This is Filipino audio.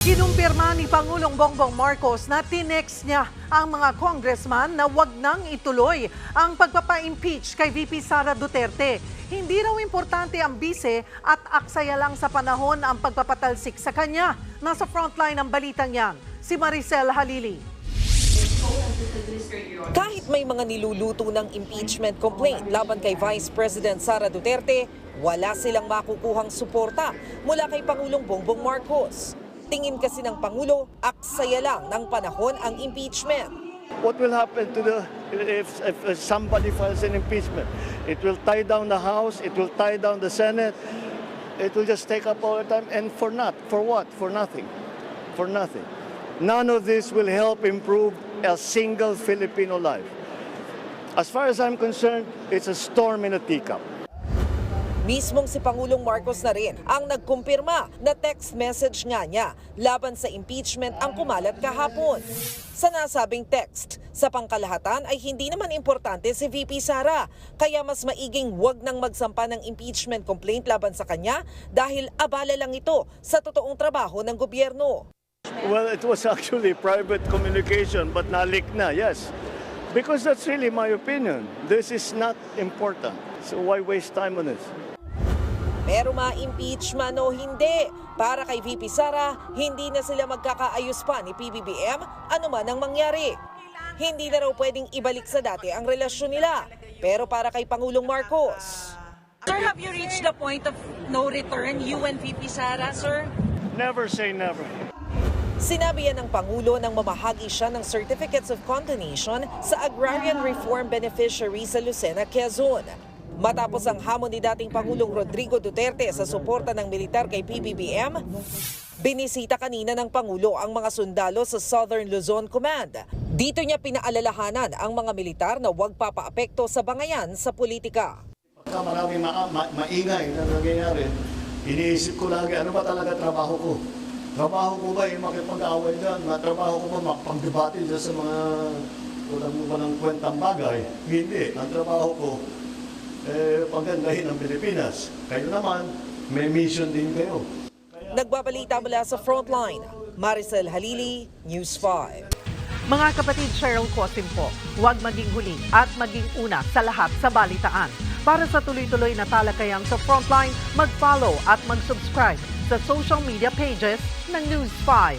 Kinumpirma ni Pangulong Bongbong Marcos na tinext niya ang mga congressman na wag nang ituloy ang pagpapa-impeach kay VP Sara Duterte. Hindi raw importante ang bise at aksaya lang sa panahon ang pagpapatalsik sa kanya. Nasa frontline ang balitang yan, si Maricel Halili. Kahit may mga niluluto ng impeachment complaint laban kay Vice President Sara Duterte, wala silang makukuhang suporta mula kay Pangulong Bongbong Marcos. Tingin kasi ng Pangulo, aksaya lang ng panahon ang impeachment. What will happen to if somebody files an impeachment? It will tie down the House, it will tie down the Senate, it will just take up all the time, and for what? For nothing. For nothing. None of this will help improve a single Filipino life. As far as I'm concerned, it's a storm in a teacup. Mismong si Pangulong Marcos na rin ang nagkumpirma na text message nga niya laban sa impeachment ang kumalat kahapon. Sa nasabing text, sa pangkalahatan ay hindi naman importante si VP Sara, kaya mas maiging wag nang magsampa ng impeachment complaint laban sa kanya dahil abala lang ito sa totoong trabaho ng gobyerno. Well, it was actually private communication, but nalik na, yes. Because that's really my opinion. This is not important. So why waste time on this? Pero ma-impeachment o hindi, para kay VP Sara, hindi na sila magkakaayos pa ni PBBM anuman ang mangyari. Hindi na raw pwedeng ibalik sa dati ang relasyon nila. Pero para kay Pangulong Marcos, Sir, have you reached the point of no return, you and VP Sara, sir? Never say never. sinabi yan ng Pangulo nang mamahagi siya ng Certificates of Condonation sa Agrarian Reform Beneficiary sa Lucena, Quezon. Matapos ang hamon ni dating Pangulong Rodrigo Duterte sa suporta ng militar kay PBBM, binisita kanina ng Pangulo ang mga sundalo sa Southern Luzon Command. Dito niya pinaalalahanan ang mga militar na huwag papaapekto sa bangayan sa politika. Pagka maraming maingay na nangyayari, iniisip ko lagi, ano ba talaga trabaho ko? Trabaho ko ba yung makipag-away dyan? Trabaho ko ba makapag-debate dyan sa mga walang kwentang bagay? Hindi. Ang trabaho ko, pagandahin ang Pilipinas. Kayo naman, may mission din kayo. Nagbabalita mula sa Frontline, Maricel Halili, News 5. Mga kapatid, Cheryl Cosim po, huwag maging huli at maging una sa lahat sa balitaan. Para sa tuloy-tuloy na talakayan sa Frontline, mag-follow at mag-subscribe sa social media pages ng News 5.